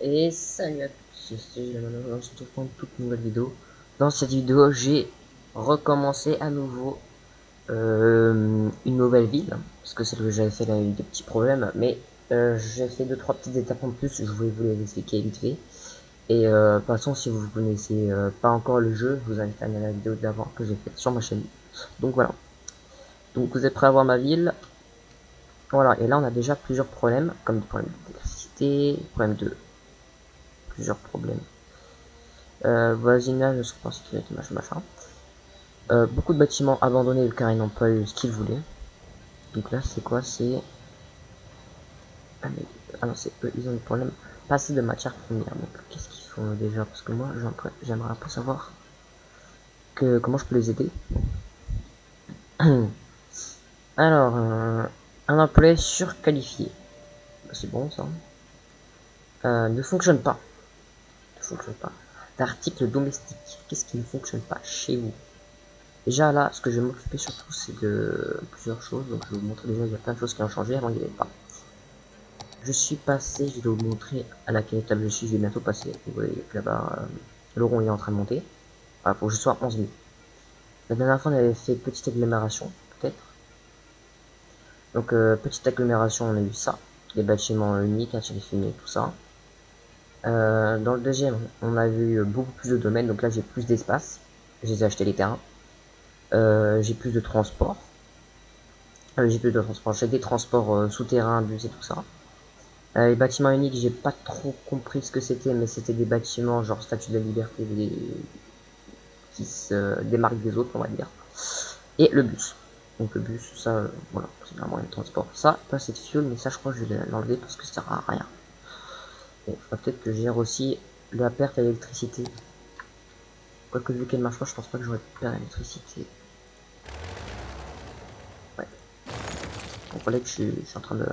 Et salut à tous, c'est Jean-Manon, on se retrouve pour une toute nouvelle vidéo. Dans cette vidéo, j'ai recommencé à nouveau une nouvelle ville, parce que celle que j'avais fait, là, a eu des petits problèmes, mais j'ai fait 2-3 petites étapes en plus, je voulais vous les expliquer vite fait. Et de toute façon, si vous connaissez pas encore le jeu, je vous invite à aller à la vidéo d'avant que j'ai faite sur ma chaîne. Donc voilà. Donc vous êtes prêts à voir ma ville? Voilà, et là on a déjà plusieurs problèmes, comme des problèmes d'électricité, problèmes de plusieurs problèmes. Voisinage, je pense qu'il était machin. Beaucoup de bâtiments abandonnés car ils n'ont pas eu ce qu'ils voulaient. Donc là, c'est quoi? C'est. Ah, mais... ah non, c'est eux, ils ont des problèmes. Pas assez de matières premières. Donc qu'est-ce qu'ils font déjà? Parce que moi, j'aimerais un peu savoir comment je peux les aider. Alors, un employé surqualifié. Bah, c'est bon ça. Ne fonctionne pas. Ne fonctionne pas. L'article domestique. Qu'est-ce qui ne fonctionne pas chez vous? Déjà là, ce que je vais m'occuper surtout, c'est de plusieurs choses. Donc je vais vous montrer déjà, il y a plein de choses qui ont changé. Avant, il n'y avait pas. Je suis passé, je vais vous montrer à laquelle étape je suis. Je vais bientôt passer. Vous voyez que là-bas, le rond est en train de monter. Voilà, faut que je sois à 11 000. La dernière fois, on avait fait petite agglomération, peut-être. Donc, petite agglomération, on a eu ça. Les bâtiments uniques, les fumées, tout ça. Dans le deuxième, on a vu beaucoup plus de domaines. Donc là, j'ai plus d'espace. J'ai acheté les terrains. J'ai plus de transport. J'ai des transports souterrains, bus et tout ça. Les bâtiments uniques, j'ai pas trop compris ce que c'était, mais c'était des bâtiments genre Statue de la Liberté qui se démarquent des autres, on va dire. Et le bus. Donc le bus, ça, voilà, c'est un moyen de transport. Ça, pas cette fuel, mais ça, je crois que je vais l'enlever parce que ça sert à rien. Bon, il faudra peut-être que je gère aussi la perte d'électricité. Quoique vu qu'elle marche pas, je pense pas que j'aurais perdre l'électricité. Ouais. Donc voilà que je suis en train de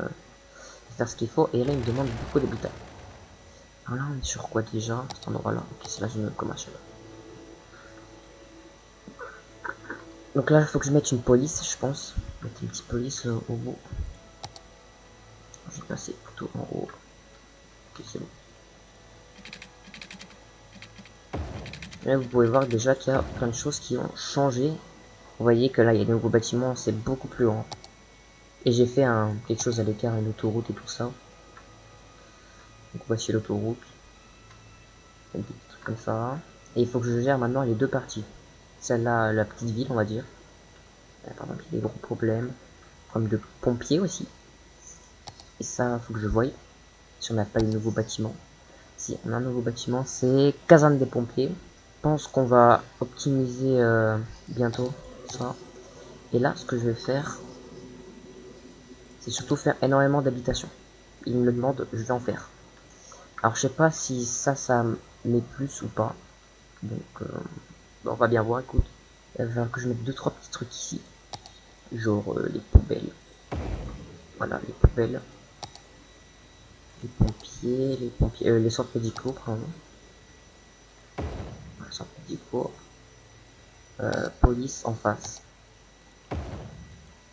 faire ce qu'il faut. Et là, il me demande beaucoup d'habitats. Alors là, on est sur quoi déjà? Cet endroit-là. Ok, c'est la zone commerciale. Donc là, il faut que je mette une police, je pense. Mettre une petite police au bout. Je vais passer plutôt en haut. Ok, c'est bon. Là, vous pouvez voir déjà qu'il y a plein de choses qui ont changé. Vous voyez que là, il y a de nouveaux bâtiments, c'est beaucoup plus grand. Et j'ai fait quelque chose à l'écart, une autoroute et tout ça. Donc voici l'autoroute. Des petits trucs comme ça. Et il faut que je gère maintenant les deux parties. Celle-là, la petite ville, on va dire. Par exemple, il y a des gros problèmes. Problème de pompiers aussi. Et ça, il faut que je voie. Si on n'a pas de nouveaux bâtiments. Si on a un nouveau bâtiment, c'est caserne des pompiers. Je pense qu'on va optimiser bientôt ça. Et là, ce que je vais faire, c'est surtout faire énormément d'habitations. Il me le demande, je vais en faire. Alors je sais pas si ça met plus ou pas. Donc on va bien voir, écoute. Il va falloir que je mette 2-3 petits trucs ici. Genre les poubelles. Voilà, les poubelles. Les pompiers, les centres médicaux, pardon. Voilà, centres médicaux. Police en face.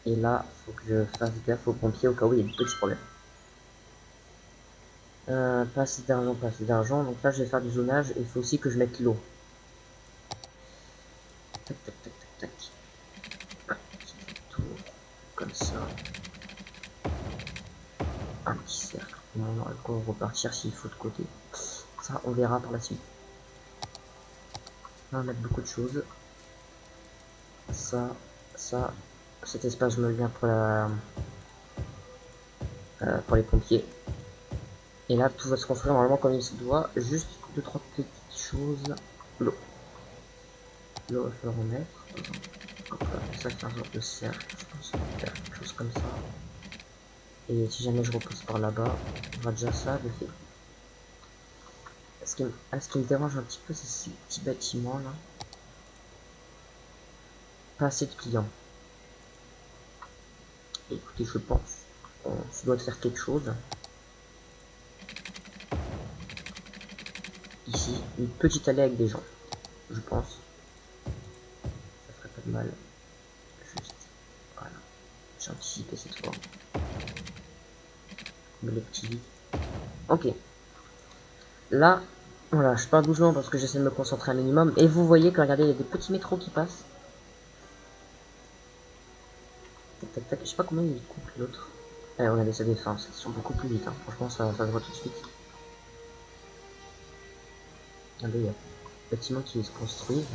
Et là, faut que je fasse gaffe aux pompiers au cas où il y a des petits problèmes. Pas assez d'argent, pas assez d'argent. Donc là, je vais faire du zonage. Et il faut aussi que je mette l'eau. Tac, tac, tac, tac, tac. Tour, comme ça. Un petit cercle. On aura le temps de repartir s'il faut de côté. Ça, on verra par la suite. Là, on va mettre beaucoup de choses. Ça, ça. Cet espace, je me le viens pour les pompiers. Et là, tout va se construire normalement comme il se doit. Juste 2-3 petites choses. L'eau. L'eau, il va falloir en mettre. Hop là, ça fait un genre de cercle. Je pense qu'on va faire quelque chose comme ça. Et si jamais je repose par là-bas, on va déjà ça de fait. Ce qui me dérange un petit peu, c'est ces petits bâtiments là. Pas assez de clients. Et écoutez, je pense qu'on se doit de faire quelque chose. Ici, une petite allée avec des gens. Je pense. Ça ferait pas de mal. Juste. Voilà. J'ai anticipé cette fois. Mais le petit vide. Ok. Là, voilà, je parle doucement parce que j'essaie de me concentrer un minimum. Et vous voyez que, regardez, il y a des petits métros qui passent. Tac, tac, tac. Je sais pas combien il coupe l'autre. Eh, regardez sa défense, ils sont beaucoup plus vite. Hein. Franchement, ça se voit tout de suite. Regardez, il y a des bâtiments qui se construisent.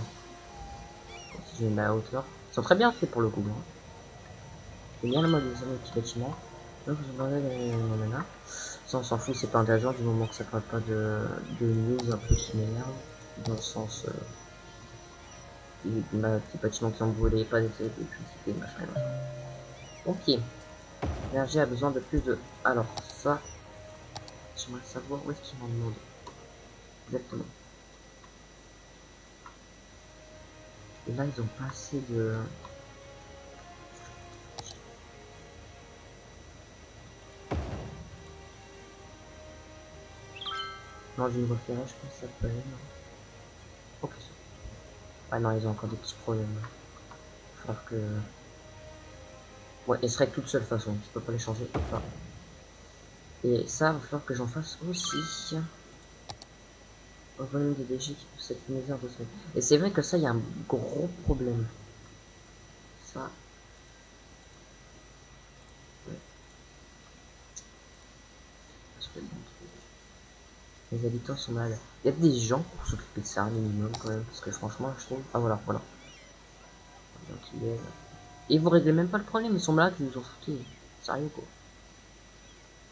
Si je mets la hauteur. Ils sont très bien faits pour le coup. Hein. C'est bien le mode des petits bâtiments. Donc, vous entendez nanana. Ça, on s'en fout, c'est pas intéressant du moment que ça parle pas de news un peu qui m'énerve. Dans le sens. Des bâtiments qui ont brûlé, pas d'électricité, machin, machin. Ok. L'énergie a besoin de plus de. Alors, ça. J'aimerais savoir où est-ce qu'il m'en demande. Exactement. Et là, ils ont pas assez de. Non, j'ai une voie ferrée, je pense que ça peut aller. Ok. Ah non, ils ont encore des petits problèmes. Il va falloir que. Ouais, elles seraient toutes seules de toute façon, je peux pas les changer. Hop là. Et ça, il va falloir que j'en fasse aussi. Au volume des déchets qui peuvent s'être finalisés en 2 semaines. Et c'est vrai que ça, il y a un gros problème. Ça. Ouais, parce que bon, les habitants sont mal. Il y a des gens pour s'occuper de ça un minimum quand même, parce que franchement, je trouve. Ah voilà, voilà. Et vous réglez même pas le problème, ils sont malades, ils vous en foutez. Sérieux quoi.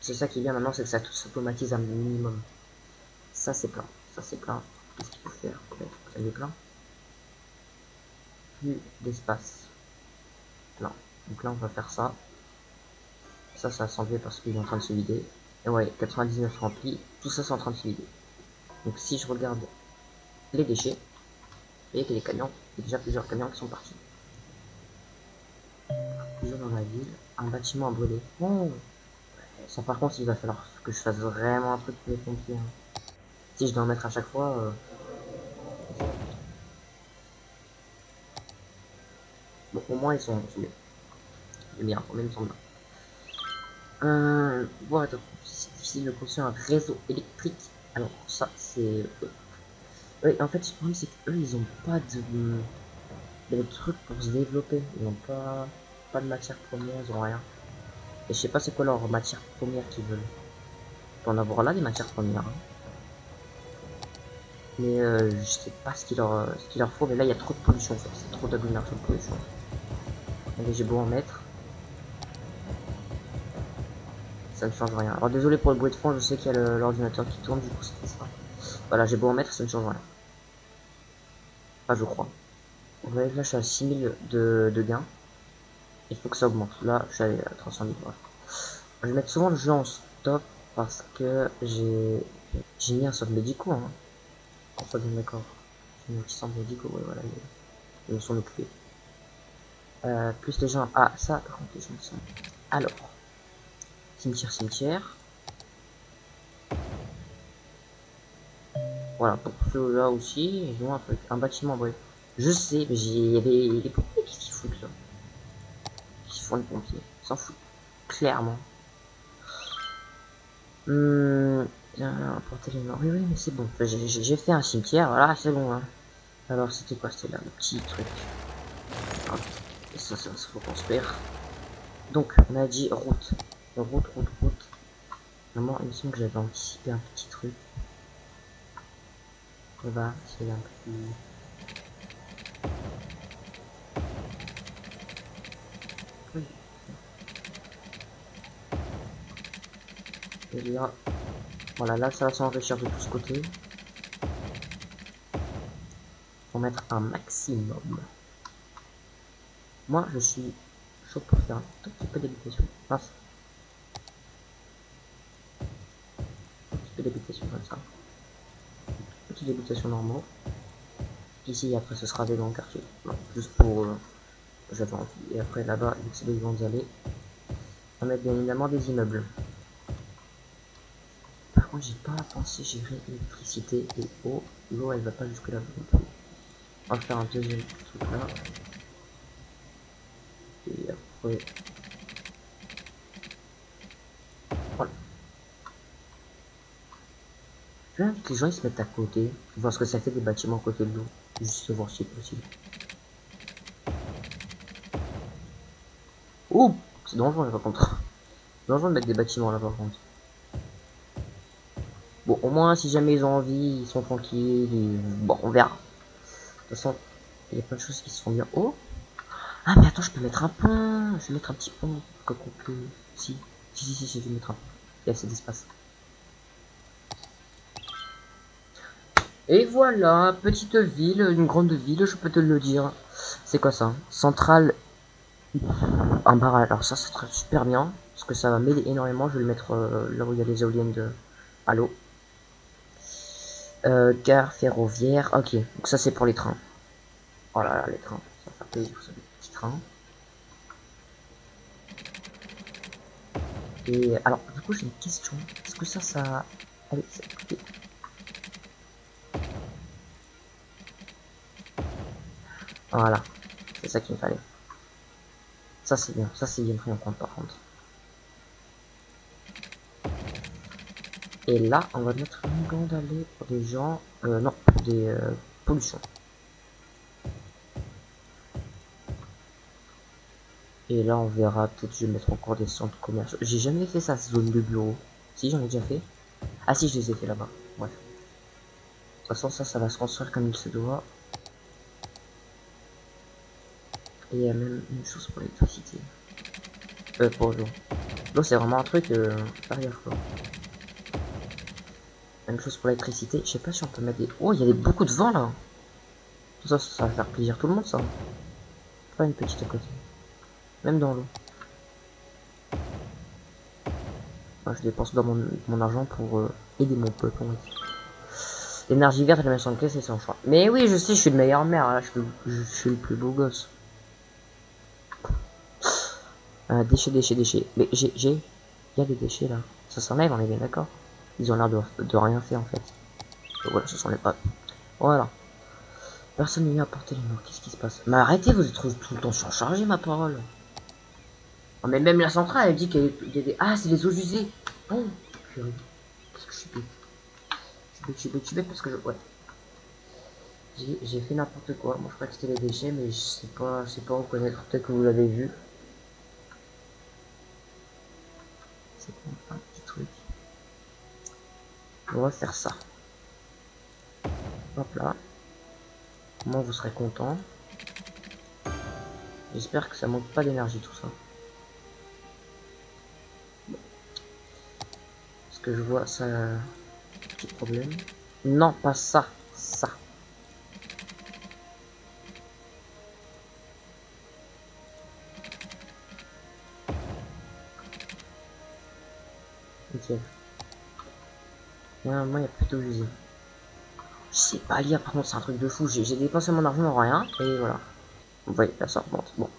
C'est ça qui est bien maintenant, c'est que ça tout s'automatise un minimum. Ça c'est plein. Ça c'est plein. Qu'est-ce qu'il faut faire? Il est plein. Plus d'espace. Plein. Donc là on va faire ça. Ça va s'enlever parce qu'il est en train de se vider. Et ouais, 99 rempli. Tout ça c'est en train de se vider. Donc si je regarde les déchets, vous voyez qu'il y a des camions. Il y a déjà plusieurs camions qui sont partis. Toujours dans la ville. Un bâtiment à brûler. Oh. Ça par contre il va falloir que je fasse vraiment un truc pour les pompiers. Hein. Si je dois en mettre à chaque fois. Bon au moins ils sont tués. C'est bien, quand même semble. Bon, attends, c'est difficile de construire un réseau électrique. Alors ça c'est. Oui, en fait le problème c'est qu'eux ils ont pas de trucs pour se développer. Ils n'ont pas de matière première, ils ont rien. Et je sais pas c'est quoi leur matière première qu'ils veulent. On peut en avoir là des matières premières. Hein. Mais je sais pas ce qu'il leur faut. Mais là il y a trop de pollution en fait. C'est trop d'agglomération de pollution. Allez, j'ai beau en mettre. Ça ne change rien. Alors désolé pour le bruit de fond, je sais qu'il y a l'ordinateur qui tourne, du coup ça fait ça. Voilà, j'ai beau en mettre, ça ne change rien. Enfin, je crois. Vous voyez que là je suis à 6000 de gains. Il faut que ça augmente. Là je suis à 300 000. Voilà. Je vais mettre souvent le jeu en stop parce que j'ai mis un centre médicaux. Hein. On soit bien d'accord. J'ai mis un petit centre médicaux, ouais, voilà, ils me sont occupés. Plus les gens. Ah, ça, par contre, les gens sont. Alors, cimetière, cimetière. Voilà, pour ceux-là aussi, ils ont un truc, un bâtiment, bref. Je sais, mais il y avait les pompiers, qu'est-ce qu'ils foutent là? Qu'est-ce qu'ils font les pompiers? Ils s'en foutent, clairement. Porter les morts. Oui, oui, mais c'est bon. J'ai fait un cimetière, voilà, c'est bon. Hein. Alors, c'était quoi? C'était là, le petit truc. Ok. Et ça faut construire. Donc, on a dit route. Route, route, route. Vraiment, il me semble que j'avais anticipé un petit truc. Là-bas, c'est un peu plus. Oui. Et là, voilà, là, ça va s'enrichir de tous côtés. Pour mettre un maximum. Moi, je suis chaud pour faire un tout petit peu d'habitation. Mince. Un petit peu d'habitation comme ça. Petite habitation normale. Ici, après, ce sera des grands quartiers. Non, juste pour. J'avais envie. Et après, là-bas, vu que c'est des grandes allées, on va mettre bien évidemment des immeubles. Par contre, j'ai pas pensé gérer l'électricité et eau. L'eau, elle va pas jusque là non plus. On va faire un deuxième truc là. Et après. Voilà. Je veux que les gens ils se mettent à côté, voir ce que ça fait des bâtiments à côté de l'eau, juste voir si c'est possible. Oh, c'est dangereux là par contre. C'est dangereux de mettre des bâtiments là par contre. Bon, au moins si jamais ils ont envie, ils sont tranquilles. Bon, on verra. De toute façon, il y a plein de choses qui se font bien. Oh, ah mais attends, je peux mettre un pont. Je vais mettre un petit pont. Quoi qu'on peut. Si, je vais mettre un pont. Il y a assez d'espace. Et voilà, petite ville, une grande ville, je peux te le dire. C'est quoi ça? Centrale. Un barrage. Alors ça serait super bien. Parce que ça va m'aider énormément. Je vais le mettre là où il y a les éoliennes de... à l'eau. Gare ferroviaire. Ok, donc ça c'est pour les trains. Oh là là, les trains. Ça va faire plaisir, ça, les petits trains. Et alors, du coup, j'ai une question. Est-ce que ça... Allez, c'est... Voilà, c'est ça qu'il me fallait. Ça c'est bien, ça c'est bien pris en compte par contre. Et là, on va mettre une bande allée pour des gens... non, pour des pollutions. Et là, on verra, peut-être je vais mettre encore des centres commerciaux. J'ai jamais fait ça, zone de bureau. Si, j'en ai déjà fait. Ah si, je les ai fait là-bas. Bref. De toute façon, ça va se construire comme il se doit. Et il y a même une chose pour l'électricité. Pour l'eau. L'eau, c'est vraiment un truc arrière, quoi. Même chose pour l'électricité. Je sais pas si on peut mettre des... Oh, il y a beaucoup de vent, là. Ça va faire plaisir tout le monde, ça. Pas une petite à côté. Même dans l'eau. Enfin, je dépense dans mon argent pour aider mon peuple, on va dire. L'énergie verte, la mission de caisse, c'est son choix. Mais oui, je sais, je suis le meilleur maire, là. Je suis le plus beau gosse. Déchets. Mais il y a des déchets, là. Ça s'enlève, on est bien d'accord. Ils ont l'air de rien faire, en fait. Donc, voilà, ça s'enlève pas. Voilà. Personne n'est venu apporter les morts. Qu'est-ce qui se passe? Mais arrêtez, vous êtes tout le temps surchargé, ma parole. Oh, mais même la centrale, elle dit qu'il y a des... Ah, c'est les eaux usées. Oh, purée. Qu'est-ce que je suis bête. Je suis bête parce que je... Ouais. J'ai fait n'importe quoi. Moi, je crois que c'était les déchets, mais je sais pas reconnaître. Peut-être que vous l'avez vu. C'est quoi un petit truc? On va faire ça. Hop là. Moi, vous serez content. J'espère que ça manque pas d'énergie tout ça. Parce que je vois ça... Petit problème. Non, pas ça. Ça. Ok. Moi, il y a plutôt usé. Je sais pas lire, par contre, c'est un truc de fou. J'ai dépensé mon argent en rien. Et voilà. Vous voyez, là, ça remonte. Bon.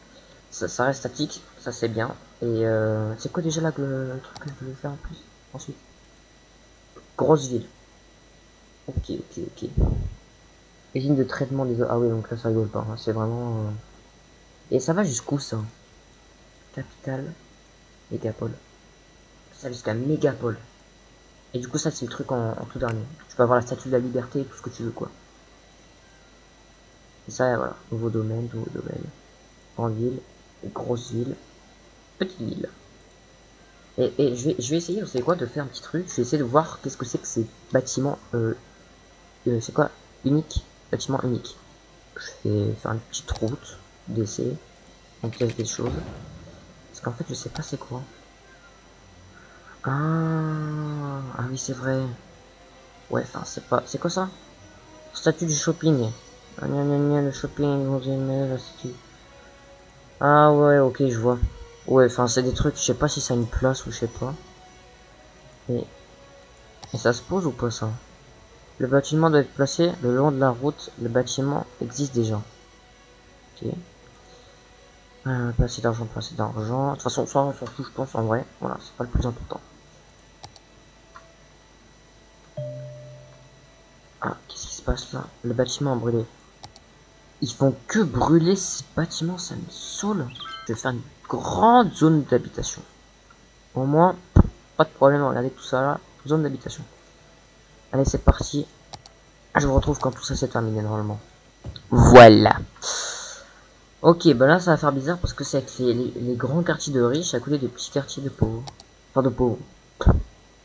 Ça reste statique. Ça, c'est bien. Et c'est quoi déjà là le truc que je voulais faire en plus? Ensuite. Grosse ville. Ok. Usine de traitement des eaux. Ah oui, donc là, ça rigole pas. Hein. C'est vraiment... Et ça va jusqu'où, ça? Capitale. Mégapole. Ça va jusqu'à Mégapole. Et du coup, ça, c'est le truc en tout dernier. Tu peux avoir la statue de la liberté et tout ce que tu veux, quoi. Et ça, voilà. Nouveau domaine. Grande ville. Grosse ville. Petite ville. Et je vais essayer, vous savez quoi, de faire un petit truc. Je vais essayer de voir qu'est-ce que c'est que ces bâtiments... c'est quoi? Unique. Bâtiment unique. Je vais faire une petite route d'essai. On teste des choses. Parce qu'en fait, je sais pas c'est quoi. Ah oui, c'est vrai. Ouais, enfin, c'est pas... C'est quoi ça? Statut du shopping. Ah, le shopping, vous aimez la statue. Ah ouais, ok, je vois. Ouais, enfin, c'est des trucs, je sais pas si ça a une place ou je sais pas. Et ça se pose ou pas, ça? Le bâtiment doit être placé le long de la route. Le bâtiment existe déjà. Ok. Pas assez d'argent, pas assez d'argent. De toute façon, ça, on s'en fout, je pense, en vrai. Voilà, c'est pas le plus important. Ah, qu'est-ce qui se passe là? Le bâtiment a brûlé. Ils font que brûler ces bâtiments, ça me saoule. Je vais faire une grande zone d'habitation. Au moins, pas de problème, regardez tout ça là. Zone d'habitation. Allez, c'est parti. Je vous retrouve quand tout ça s'est terminé normalement. Voilà. Ok, bah là ça va faire bizarre parce que c'est avec les grands quartiers de riches à côté des petits quartiers de pauvres. Enfin de pauvres.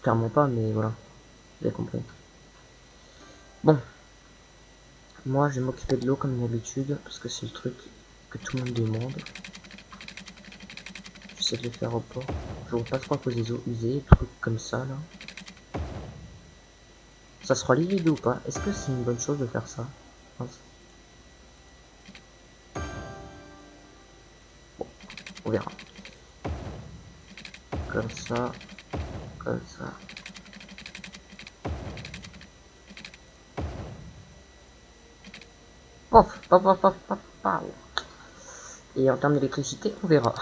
Clairement pas, mais voilà. Vous avez compris. Bon. Moi je vais m'occuper de l'eau comme d'habitude parce que c'est le truc que tout le monde demande. J'essaie de le faire au port. Je vois pas trop à cause des eaux usées, trucs comme ça là. Ça sera liquide ou pas? Est-ce que c'est une bonne chose de faire ça? Bon, on verra. Comme ça, comme ça. Pof, pof, pof, pof, pof, pof. Et en termes d'électricité, on verra.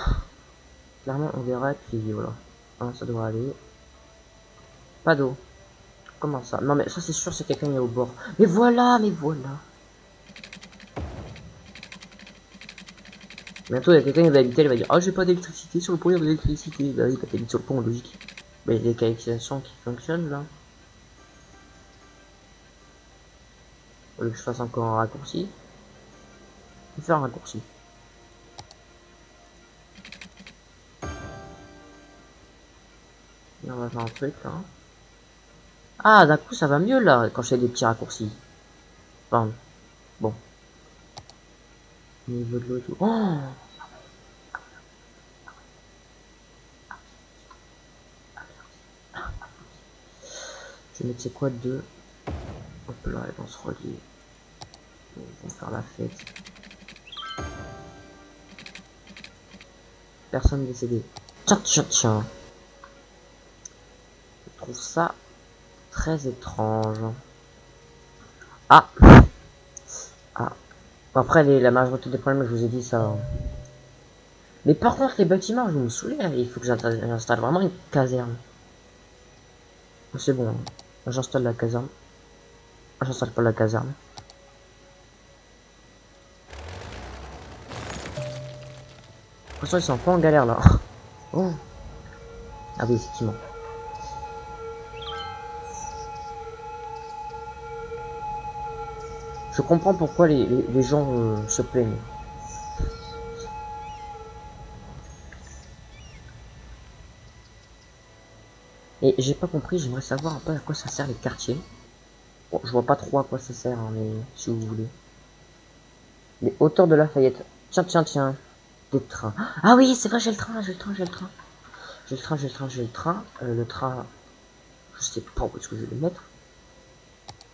Clairement, on verra, et puis voilà. Hein, ça devrait aller. Pas d'eau. Comment ça? Non, mais ça, c'est sûr, c'est quelqu'un qui est au bord. Mais voilà, mais voilà. Bientôt, il y a quelqu'un qui va habiter, il va dire: ah, j'ai pas d'électricité sur le pont, il y a pas d'électricité. Bah oui, quand t'habites sur le pont, logique. Mais il y a des canalisations qui fonctionnent là. Au lieu que je fasse encore un raccourci, je vais faire un raccourci. Et on va faire un truc là. Ah, d'un coup, ça va mieux là quand je fais des petits raccourcis. Enfin, bon. Au niveau de l'eau et tout. Oh! Je vais mettre c'est quoi deux. Hop là, elles vont se relier. Ils vont faire la fête. Personne décédé. Tiens, tiens, tiens. Je trouve ça très étrange. Ah! Ah. Après, la majorité des problèmes, je vous ai dit ça. Mais par contre, les bâtiments, je me souviens, il faut que j'installe vraiment une caserne. C'est bon, hein. J'installe la caserne. J'installe pas la caserne. De toute façon, ils sont pas en galère là. Oh. Ah oui, effectivement. Je comprends pourquoi les gens se plaignent. Et j'ai pas compris, j'aimerais savoir un peu à quoi ça sert les quartiers. Bon, je vois pas trop à quoi ça sert, hein, mais si vous voulez. Les hauteurs de Lafayette. Tiens, tiens, tiens. Des trains. Ah oui, c'est vrai, j'ai le train, j'ai le train, j'ai le train. J'ai le train, j'ai le train, j'ai le train. Le train, je sais pas où est-ce que je vais le mettre.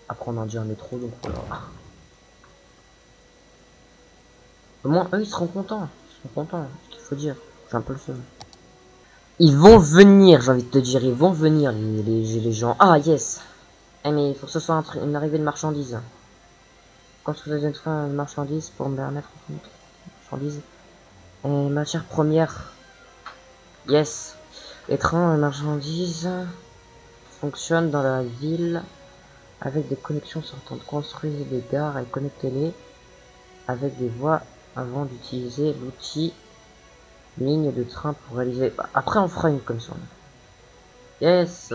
Après, on a dit un métro, donc voilà. Au moins, eux, ils seront contents. Ils seront contents, ce qu'il faut dire. J'ai un peu le seum. Ils vont venir, j'ai envie de te dire, ils vont venir, les gens. Ah, yes. Eh, mais il faut que ce soit une arrivée de marchandises. Construire des trains de marchandises pour me permettre de marchandises. Et matière première. Yes. Les trains de marchandises fonctionnent dans la ville avec des connexions sortantes. Construisez des gares et connectez-les avec des voies avant d'utiliser l'outil ligne de train pour réaliser. Après, on fera une comme ça. Yes.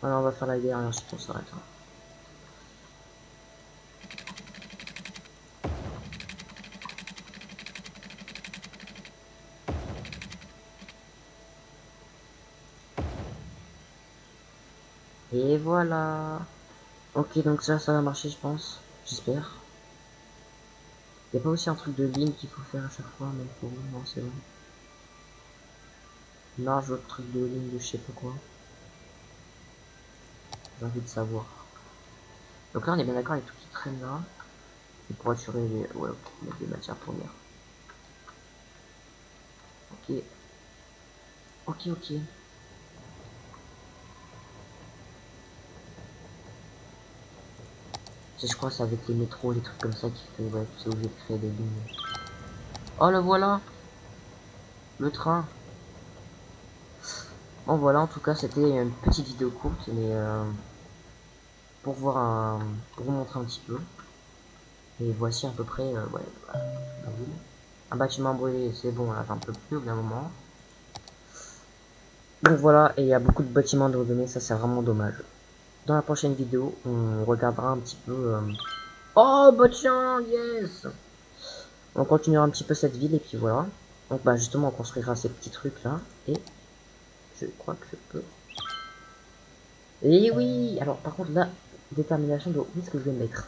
Alors, on va faire la guerre et ensuite on s'arrête. Et voilà. Ok, donc ça va marcher, je pense. J'espère. Y a pas aussi un truc de ligne qu'il faut faire à chaque fois, même pour vous? Non, c'est bon. Large autre truc de ligne de je sais pas quoi. J'ai envie de savoir. Donc là, on est bien d'accord avec tout qui traîne là. Et pour assurer les, ouais, pour mettre des matières premières. Ok. Ok, ok. Je crois que c'est avec les métros, les trucs comme ça qui fait, ouais, c'est obligé de créer des lignes. Oh, le voilà! Le train! Bon, voilà, en tout cas, c'était une petite vidéo courte, mais pour voir pour vous montrer un petit peu. Et voici à peu près, ouais, la ville. Un bâtiment brûlé, c'est bon, là, j'en peux plus au bout d'un moment. Donc voilà, et il y a beaucoup de bâtiments de redonner, ça c'est vraiment dommage. Dans la prochaine vidéo, on regardera un petit peu... Oh bah tiens, yes. On continuera un petit peu cette ville et puis voilà. Donc bah justement on construira ces petits trucs là. Et je crois que je peux... Et oui. Alors par contre la détermination de où est-ce que je vais mettre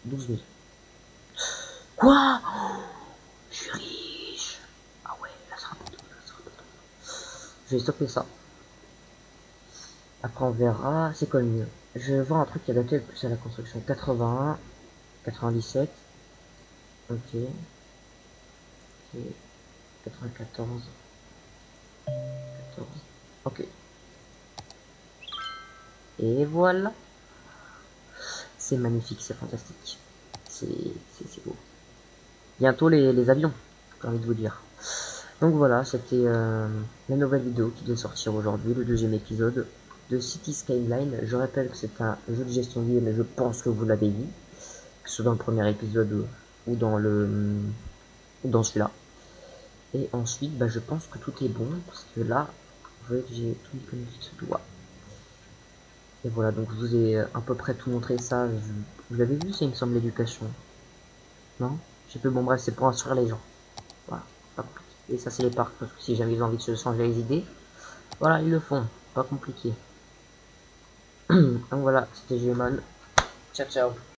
12 000. Quoi? Je suis riche. Ah ouais, là ça rapporte, là ça rapporte. Je vais stopper ça. Après on verra. C'est quoi le mieux? Je vais voir un truc qui a daté le plus à la construction. 81, 97. Ok. Ok. 94. 14. Ok. Et voilà. C'est magnifique, c'est fantastique. C'est beau. Bientôt les avions, j'ai envie de vous dire. Donc voilà, c'était la nouvelle vidéo qui devait sortir aujourd'hui, le deuxième épisode de City Skyline. Je rappelle que c'est un jeu de gestion de ville, mais je pense que vous l'avez vu, que ce soit dans le premier épisode ou dans dans celui-là. Et ensuite, bah, je pense que tout est bon, parce que là, vous voyez que j'ai tout mis comme il se doit. Et voilà, donc je vous ai à peu près tout montré ça. Vous l'avez vu, ça il me semble l'éducation. Non? Je sais plus, bon bref, c'est pour instruire les gens. Voilà, pas compliqué. Et ça c'est les parcs, parce que si jamais ils ont envie de se changer les idées, voilà, ils le font. Pas compliqué. Donc voilà, c'était Géman. Ciao ciao.